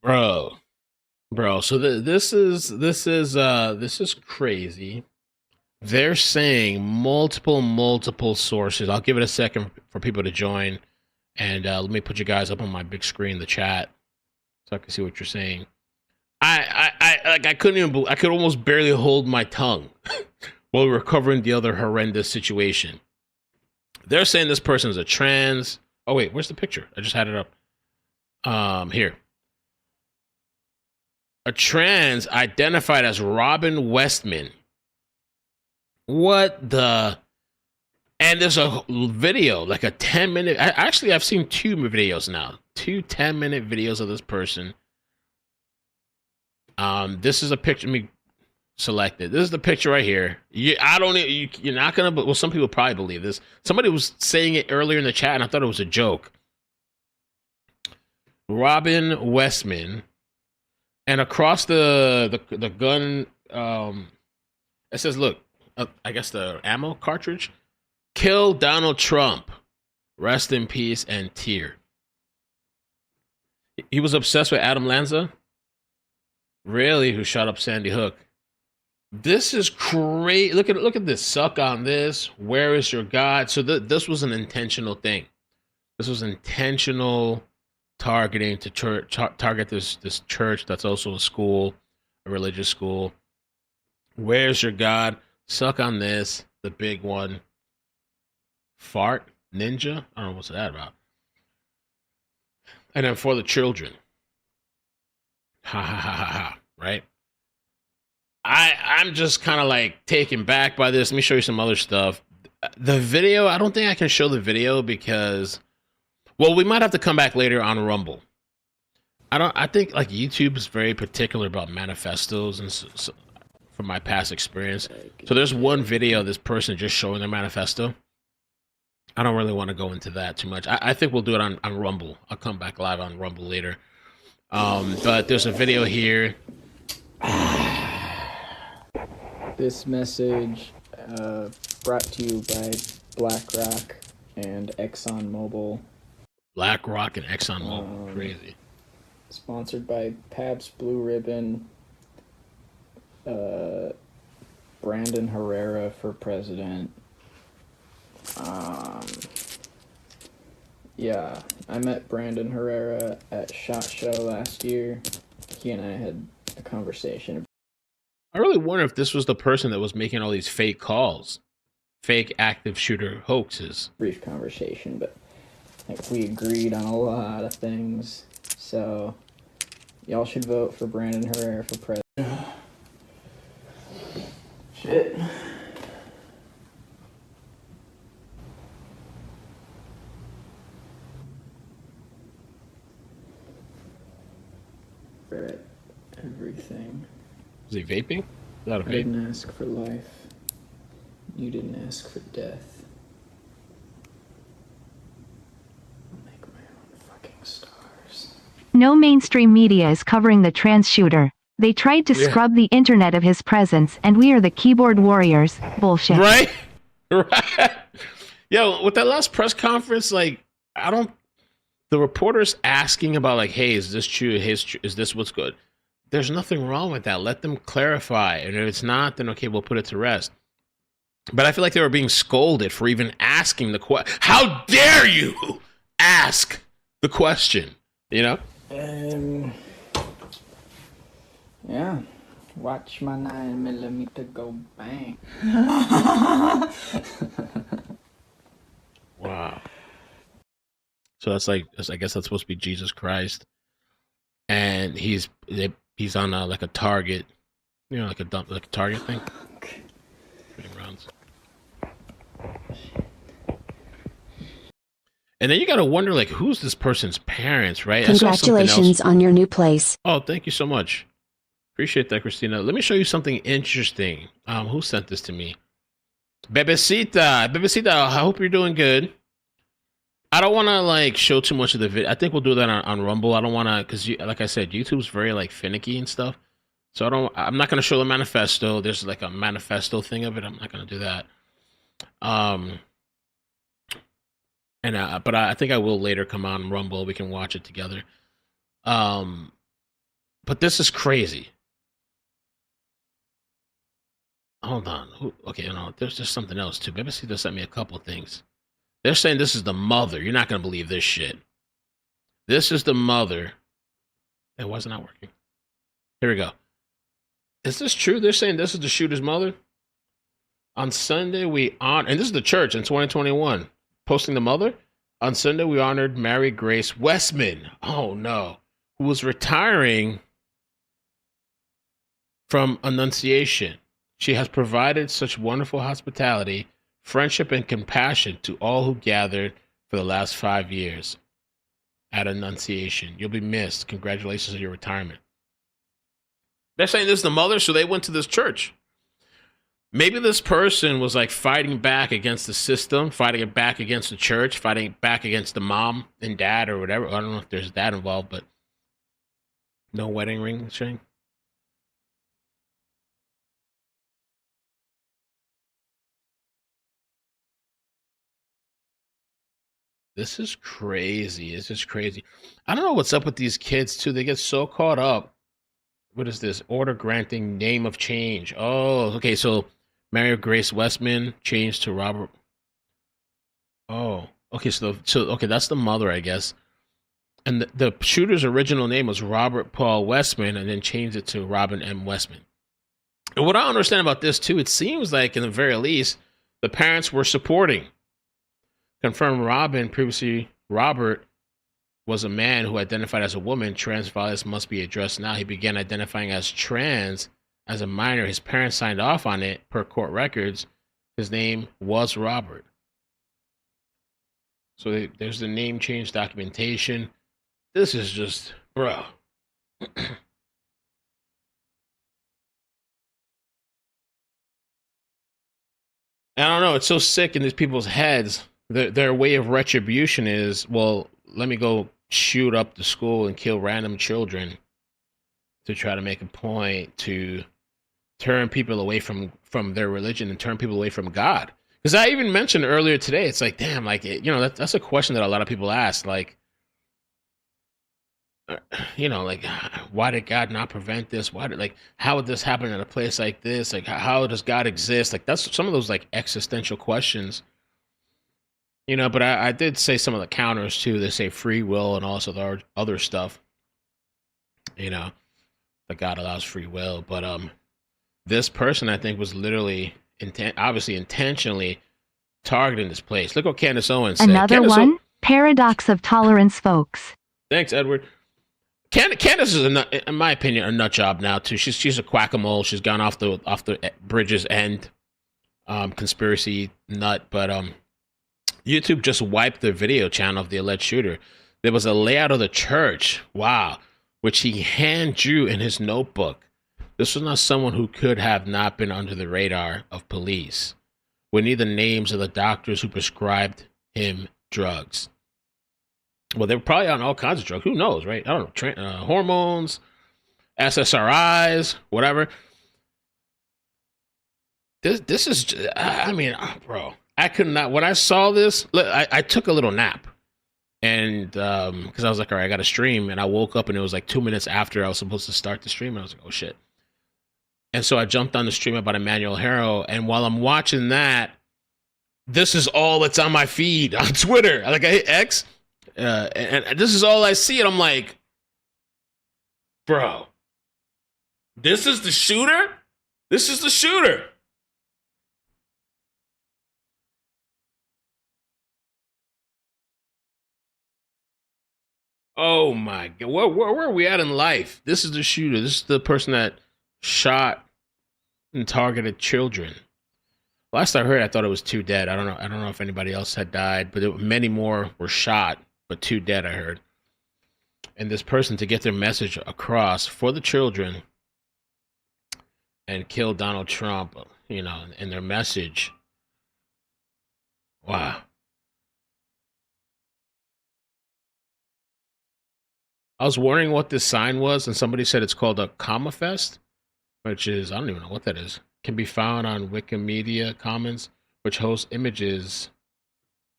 bro, bro. So this is crazy. They're saying multiple sources. I'll give it a second for people to join, and let me put you guys up on my big screen, the chat, so I can see what you're saying. I couldn't even. I could almost barely hold my tongue while we were covering the other horrendous situation. They're saying this person is a trans. Oh wait, where's the picture? I just had it up. Here. A trans identified as Robin Westman. What the? And there's a video, like a 10-minute. I've seen two videos now. Two 10-minute videos of this person. This is a picture. Let me select it. This is the picture right here. I don't. You're not gonna. Well, some people probably believe this. Somebody was saying it earlier in the chat, and I thought it was a joke. Robin Westman, and across the gun, it says, "Look, I guess the ammo cartridge. Kill Donald Trump. Rest in peace and tear." He was obsessed with Adam Lanza. Really, who shot up Sandy Hook? This is crazy. Look at this. Suck on this. Where is your God? So this was an intentional thing. This was intentional targeting to target this church that's also a school, a religious school. Where's your God? Suck on this. The big one. Fart ninja. I don't know what's that about. And then for the children. Ha ha ha ha ha. Right? I'm just kind of like taken back by this. Let me show you some other stuff. The video, I don't think I can show the video because, well, we might have to come back later on Rumble. I think like YouTube is very particular about manifestos, and so, from my past experience. So there's one video of this person just showing their manifesto. I don't really want to go into that too much. I think we'll do it on Rumble. I'll come back live on Rumble later. But there's a video here. This message brought to you by BlackRock and ExxonMobil. BlackRock and ExxonMobil. Crazy. Sponsored by Pabst Blue Ribbon. Brandon Herrera for president. Yeah, I met Brandon Herrera at SHOT Show last year. He and I had a conversation. I really wonder if this was the person that was making all these fake calls, fake active shooter hoaxes. Brief conversation, but like, we agreed on a lot of things. So y'all should vote for Brandon Herrera for president. Shit. Everything. Is he vaping? Is that a vape? I didn't ask for life. You didn't ask for death. I'll make my own fucking stars. No mainstream media is covering the trans shooter. They tried to scrub the internet of his presence, and we are the keyboard warriors. Bullshit. Right? Right. Yo, with that last press conference, like, the reporters asking about, like, hey, is this true? Is this what's good? There's nothing wrong with that. Let them clarify. And if it's not, then okay, we'll put it to rest. But I feel like they were being scolded for even asking the question. How dare you ask the question? You know? Yeah. Watch my 9mm go bang. Wow. So that's like, I guess that's supposed to be Jesus Christ. And he's on like a target, you know, like a target thing. Rounds. And then you got to wonder, like, who's this person's parents, right? Congratulations on your new place. Oh, thank you so much. Appreciate that, Christina. Let me show you something interesting. Who sent this to me? Bebecita, I hope you're doing good. I don't want to like show too much of the video. I think we'll do that on Rumble. I don't want to, because like I said, YouTube's very like finicky and stuff. So I'm not going to show the manifesto. There's like a manifesto thing of it. I'm not going to do that. But I think I will later come on Rumble. We can watch it together. But this is crazy. Hold on. Okay, no, there's just something else too. BBC just sent me a couple things. They're saying this is the mother. You're not going to believe this shit. This is the mother. It was not working. Here we go. Is this true? They're saying this is the shooter's mother? On Sunday, we honored, and this is the church in 2021, posting the mother. On Sunday, we honored Mary Grace Westman. Oh, no. Who was retiring from Annunciation. She has provided such wonderful hospitality, friendship, and compassion to all who gathered for the last 5 years at Annunciation. You'll be missed. Congratulations on your retirement. They're saying this is the mother, so they went to this church. Maybe this person was like fighting back against the system, fighting back against the church, fighting back against the mom and dad or whatever. I don't know if there's dad involved, but no wedding ring thing. This is crazy. This is crazy. I don't know what's up with these kids, too. They get so caught up. What is this? Order granting name of change. Oh, okay. So Mary Grace Westman changed to Robert. Oh, okay. So okay, that's the mother, I guess. And the shooter's original name was Robert Paul Westman, and then changed it to Robin M. Westman. And what I understand about this, too, it seems like, in the very least, the parents were supporting. Confirmed Robin, previously Robert, was a man who identified as a woman. Trans violence must be addressed now. He began identifying as trans as a minor. His parents signed off on it per court records. His name was Robert. So there's the name change documentation. This is just, bro. I don't know. It's so sick in these people's heads. Their way of retribution is, well, let me go shoot up the school and kill random children to try to make a point to turn people away from their religion and turn people away from God. Because I even mentioned earlier today, it's like, damn, like, that's a question that a lot of people ask. Like, like, why did God not prevent this? How would this happen in a place like this? Like, how does God exist? Like, that's some of those like existential questions. But I did say some of the counters too. They say free will and also the other stuff. That God allows free will. But this person, I think, was literally obviously intentionally targeting this place. Look what Candace Owens said. Another one? Paradox of tolerance, folks. Thanks, Edward. Candace is, in my opinion, a nut job now too. She's a quack-a-mole. She's gone off the bridge's end, conspiracy nut. But YouTube just wiped the video channel of the alleged shooter. There was a layout of the church, wow, which he hand drew in his notebook. This was not someone who could have not been under the radar of police. We need the names of the doctors who prescribed him drugs. Well, they were probably on all kinds of drugs. Who knows, right? I don't know, hormones, SSRIs, whatever. This is, I mean, bro. I could not. When I saw this, I took a little nap, and because I was like, all right, I got to stream, and I woke up and it was like 2 minutes after I was supposed to start the stream, and I was like, oh shit. And so I jumped on the stream about Emmanuel Harrow, and while I'm watching that, this is all that's on my feed on Twitter. Like I hit X, and this is all I see, and I'm like, bro, this is the shooter. This is the shooter. Oh my God. Where are we at in life? This is the shooter. This is the person that shot and targeted children. Last I heard, I thought it was 2 dead. I don't know if anybody else had died, but many more were shot, but 2 dead, I heard. And this person, to get their message across for the children and kill Donald Trump, and their message. Wow. I was wondering what this sign was, and somebody said it's called a comma fest, which is, I don't even know what that is. Can be found on Wikimedia Commons, which hosts images.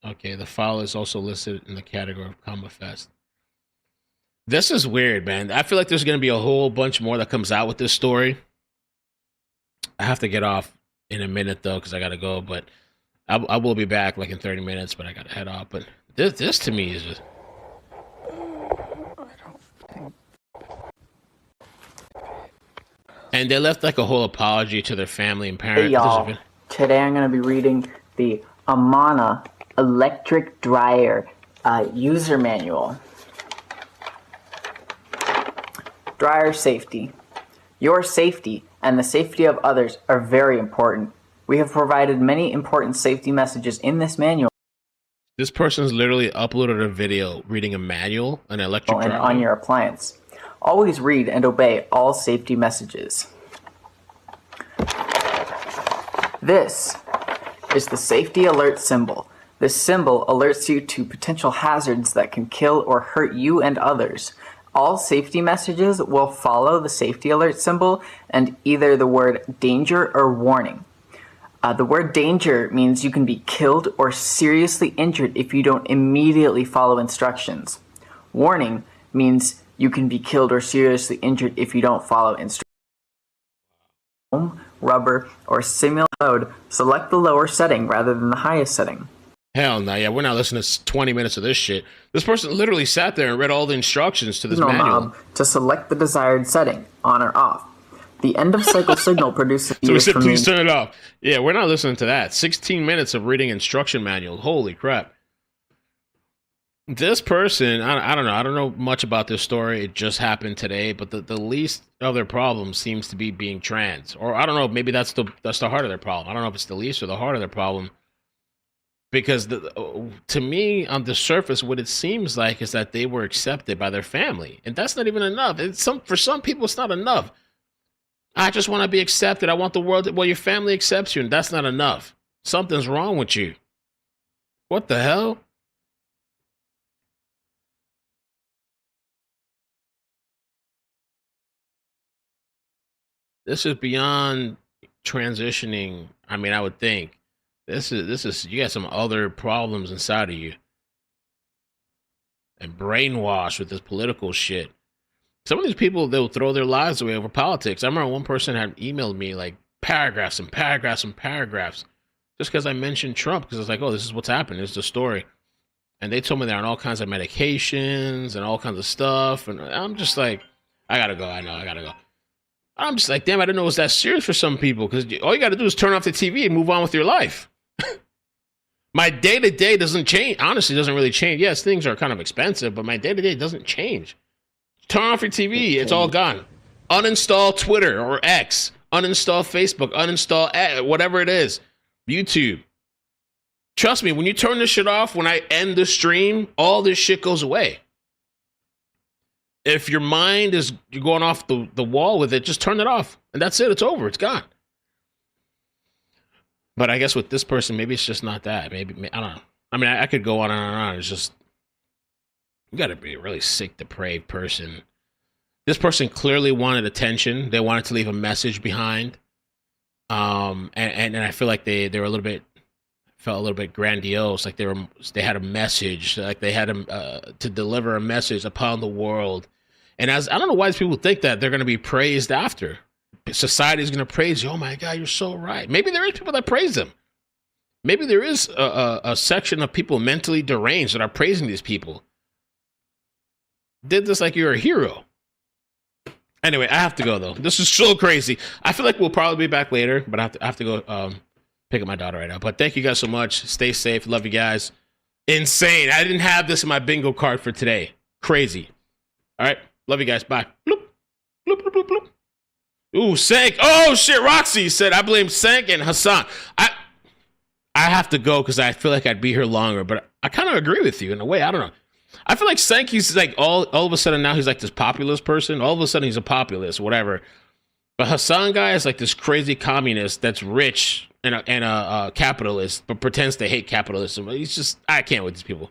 Okay, the file is also listed in the category of comma fest. This is weird, man. I feel like there's going to be a whole bunch more that comes out with this story. I have to get off in a minute, though, because I got to go. But I will be back like in 30 minutes, but I got to head off. But this to me is just... And they left like a whole apology to their family and parents. Hey, y'all. Today I'm going to be reading the Amana electric dryer user manual. Dryer safety. Your safety and the safety of others are very important. We have provided many important safety messages in this manual. This person's literally uploaded a video reading a manual, an electric dryer. On your appliance. Always read and obey all safety messages. This is the safety alert symbol. This symbol alerts you to potential hazards that can kill or hurt you and others. All safety messages will follow the safety alert symbol and either the word danger or warning. The word danger means you can be killed or seriously injured if you don't immediately follow instructions. Warning means you can be killed or seriously injured if you don't follow instructions. Foam, rubber, or similar load, select the lower setting rather than the highest setting. Hell no, yeah, we're not listening to 20 minutes of this shit. This person literally sat there and read all the instructions to this manual. To select the desired setting, on or off. The end of cycle signal produces... So we said, please turn it off. Yeah, we're not listening to that. 16 minutes of reading instruction manual. Holy crap. This person, I don't know. I don't know much about this story. It just happened today, but the least of their problem seems to be being trans. Or I don't know, maybe that's the heart of their problem. I don't know if it's the least or the heart of their problem. Because to me, on the surface, what it seems like is that they were accepted by their family. And that's not even enough. For some people, it's not enough. I just want to be accepted. I want the world well, your family accepts you, and that's not enough. Something's wrong with you. What the hell? This is beyond transitioning. I mean, I would think. This is you got some other problems inside of you. And brainwashed with this political shit. Some of these people, they'll throw their lives away over politics. I remember one person had emailed me like paragraphs and paragraphs and paragraphs just because I mentioned Trump, because it's like, oh, this is what's happened. This is the story. And they told me they're on all kinds of medications and all kinds of stuff. And I'm just like, I gotta go. I know, I gotta go. I'm just like, damn, I didn't know it was that serious for some people, because all you gotta do is turn off the TV and move on with your life. My day-to-day doesn't change. Honestly, doesn't really change. Yes, things are kind of expensive, but my day-to-day doesn't change. Turn off your TV. It's all gone. Uninstall Twitter or X. Uninstall Facebook. Uninstall whatever it is. YouTube. Trust me, when you turn this shit off, when I end the stream, all this shit goes away. If your mind is you're going off the wall with it, just turn it off. And that's it. It's over. It's gone. But I guess with this person, maybe it's just not that. Maybe I don't know. I mean, I could go on and on and on. It's just, you got to be a really sick, depraved person. This person clearly wanted attention. They wanted to leave a message behind. And I feel like they were felt a little bit grandiose. Like they had a message. Like they had to deliver a message upon the world. And I don't know why these people think that they're going to be praised after. Society is going to praise you. Oh my God, you're so right. Maybe there is people that praise them. Maybe there is a section of people mentally deranged that are praising these people. Did this like you're a hero. Anyway, I have to go though. This is so crazy. I feel like we'll probably be back later, but I have to go pick up my daughter right now. But thank you guys so much. Stay safe. Love you guys. Insane. I didn't have this in my bingo card for today. Crazy. All right. Love you guys. Bye. Bloop. Bloop, bloop, bloop, bloop. Ooh, Sank. Oh, shit. Roxy said, I blame Sank and Hassan. I have to go because I feel like I'd be here longer, but I kind of agree with you in a way. I don't know. I feel like Sank, he's like all of a sudden now he's like this populist person. All of a sudden he's a populist, whatever. But Hassan guy is like this crazy communist that's rich and a capitalist, but pretends to hate capitalism. He's just, I can't with these people.